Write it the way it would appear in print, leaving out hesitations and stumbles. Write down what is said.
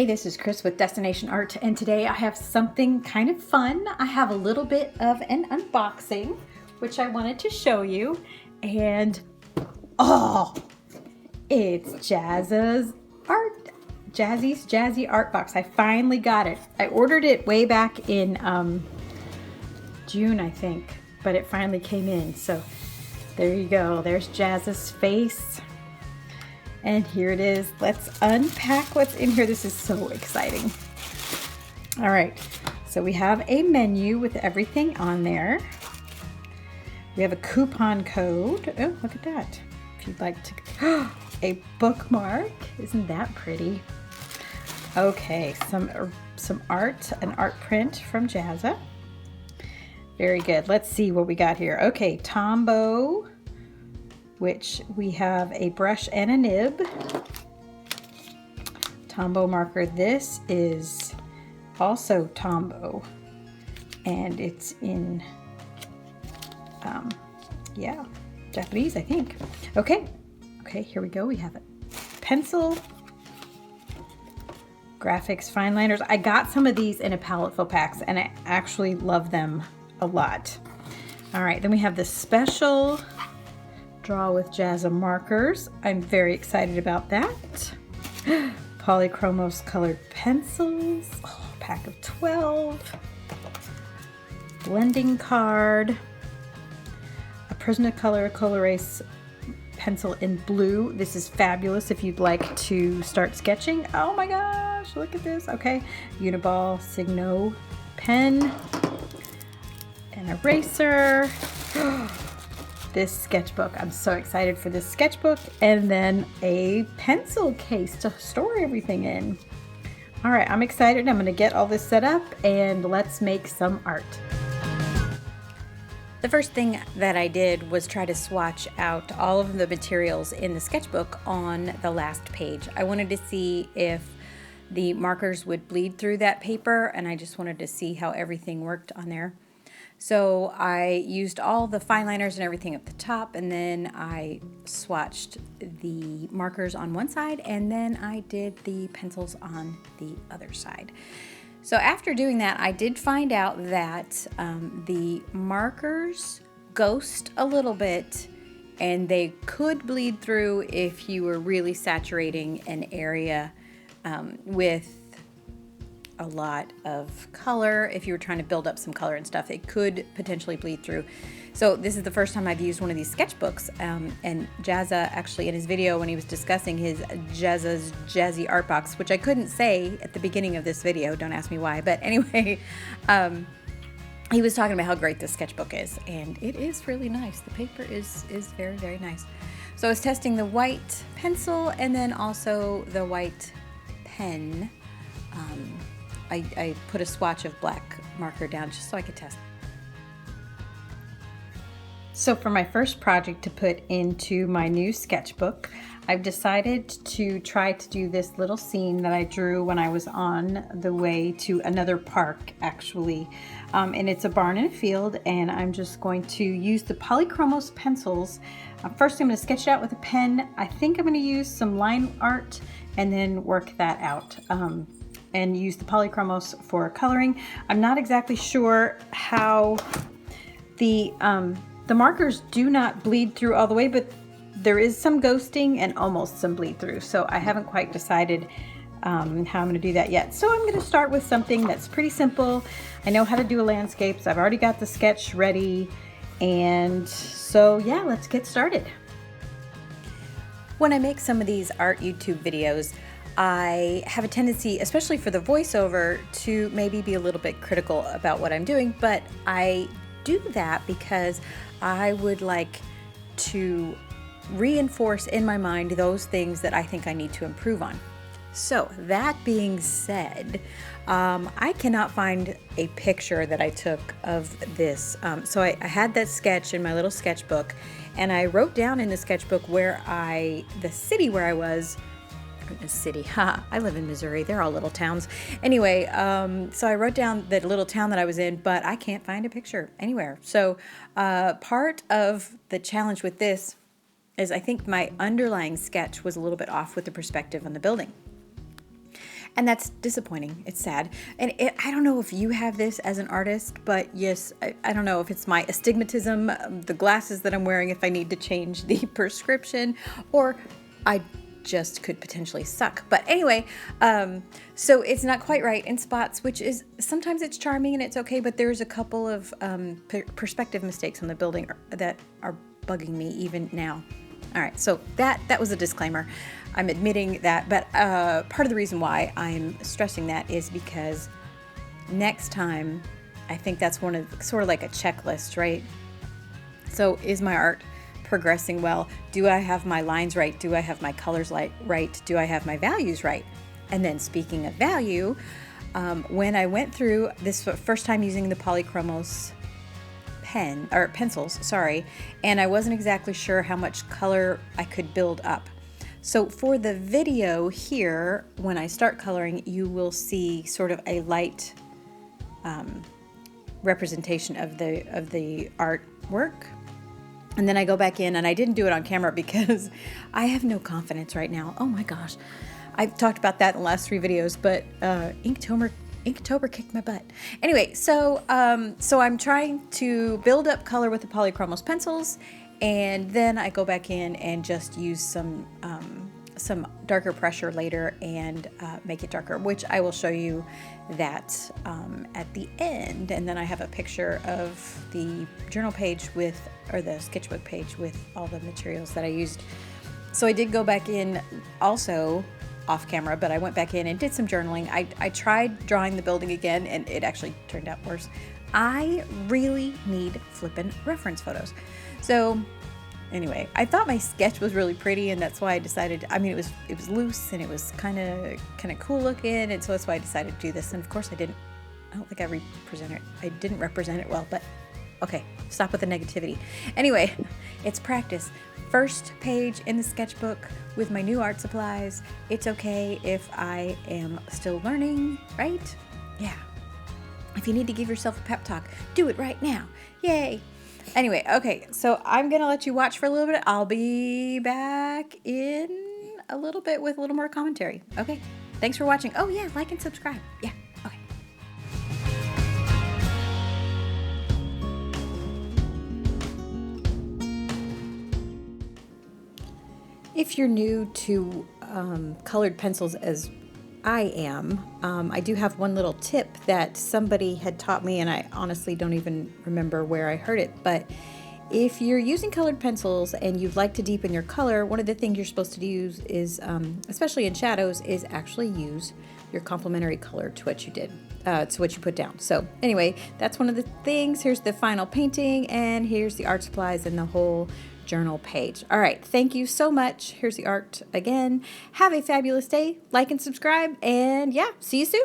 Hey, this is Chris with Destination Art, and today I have something kind of fun. I have a little bit of an unboxing, which I wanted to show you. And oh, it's Jazzy's Jazzy art box. I finally got it. I ordered it way back in June, I think, but it finally came in. So there you go. There's Jazza's face. And here it is. Let's unpack what's in here. This is so exciting. All right, so we have a menu with everything on there. We have a coupon code. Oh, look at that. If you'd like to, a bookmark. Isn't that pretty? Okay, some art, an art print from Jazza. Very good. Let's see what we got here. Okay, Tombow, which we have a brush and a nib. Tombow marker. This is also Tombow, and it's in, yeah, Japanese, I think. Okay, here we go. We have a pencil, graphics, fine liners. I got some of these in a palette fill packs, and I actually love them a lot. All right, then we have the special Draw with Jazza markers. I'm very excited about that. Polychromos colored pencils. Oh, pack of 12. Blending card. A Prismacolor Colorase pencil in blue. This is fabulous if you'd like to start sketching. Oh my gosh, look at this. Okay, Uniball Signo pen. An eraser. This sketchbook. I'm so excited for this sketchbook. And then a pencil case to store everything in. All right, I'm excited. I'm gonna get all this set up and let's make some art. The first thing that I did was try to swatch out all of the materials in the sketchbook on the last page. I wanted to see if the markers would bleed through that paper, and I just wanted to see how everything worked on there. So I used all the fine liners and everything at the top, and then I swatched the markers on one side, and then I did the pencils on the other side. So after doing that, I did find out that the markers ghost a little bit, and they could bleed through if you were really saturating an area with a lot of color. If you were trying to build up some color and stuff, it could potentially bleed through. So this is the first time I've used one of these sketchbooks, and Jazza actually in his video when he was discussing his Jazza's Jazzy art box, which I couldn't say at the beginning of this video, don't ask me why, but anyway, he was talking about how great this sketchbook is, and it is really nice. The paper is very, very nice. So I was testing the white pencil and then also the white pen. I put a swatch of black marker down just so I could test. So for my first project to put into my new sketchbook, I've decided to try to do this little scene that I drew when I was on the way to another park, actually. And it's a barn and a field, and I'm just going to use the Polychromos pencils. First I'm going to sketch it out with a pen. I think I'm going to use some line art and then work that out. And use the Polychromos for coloring. I'm not exactly sure how the markers do not bleed through all the way, but there is some ghosting and almost some bleed through. So I haven't quite decided how I'm going to do that yet. So I'm going to start with something that's pretty simple. I know how to do a landscape, so I've already got the sketch ready. And so yeah, let's get started. When I make some of these art YouTube videos, I have a tendency, especially for the voiceover, to maybe be a little bit critical about what I'm doing, but I do that because I would like to reinforce in my mind those things that I think I need to improve on. So that being said, I cannot find a picture that I took of this. So I had that sketch in my little sketchbook, and I wrote down in the sketchbook the city where I was. City, I live in Missouri, they're all little towns. Anyway, so I wrote down the little town that I was in, but I can't find a picture anywhere. So part of the challenge with this is I think my underlying sketch was a little bit off with the perspective on the building. And that's disappointing. It's sad. And I don't know if you have this as an artist, but yes, I don't know if it's my astigmatism, the glasses that I'm wearing, if I need to change the prescription, or I just could potentially suck. But anyway, so it's not quite right in spots, which is sometimes it's charming and it's okay, but there's a couple of perspective mistakes on the building that are bugging me even now. All right, so that was a disclaimer. I'm admitting that, but part of the reason why I'm stressing that is because next time, I think that's one of sort of like a checklist, right? So is my art progressing well? Do I have my lines right? Do I have my colors right? Do I have my values right? And then speaking of value, when I went through this first time using the Polychromos pencils, sorry, and I wasn't exactly sure how much color I could build up. So for the video here, when I start coloring, you will see sort of a light representation of the artwork. And then I go back in, and I didn't do it on camera because I have no confidence right now. Oh my gosh. I've talked about that in the last 3 videos, but Inktober kicked my butt. Anyway, so I'm trying to build up color with the Polychromos pencils, and then I go back in and just use some darker pressure later and make it darker, which I will show you that at the end. And then I have a picture of the journal page or the sketchbook page with all the materials that I used. So I did go back in also off camera, but I went back in and did some journaling. I tried drawing the building again, and it actually turned out worse. I really need flippin' reference photos. So anyway, I thought my sketch was really pretty, and that's why I decided, I mean, it was loose and it was kind of cool looking, and so that's why I decided to do this. And of course I don't think I didn't represent it well, but okay, stop with the negativity. Anyway, it's practice. First page in the sketchbook with my new art supplies. It's okay if I am still learning, right? Yeah. If you need to give yourself a pep talk, do it right now. Yay. Anyway, okay, so I'm going to let you watch for a little bit. I'll be back in a little bit with a little more commentary. Okay, thanks for watching. Oh yeah, like and subscribe. Yeah, okay. If you're new to colored pencils as I am, I do have one little tip that somebody had taught me, and I honestly don't even remember where I heard it, but if you're using colored pencils and you'd like to deepen your color, one of the things you're supposed to use is, especially in shadows, is actually use your complementary color to what you did, to what you put down. So anyway, that's one of the things. Here's the final painting, and here's the art supplies and the whole journal page. All right, thank you so much. Here's the art again. Have a fabulous day. Like and subscribe, and yeah, see you soon.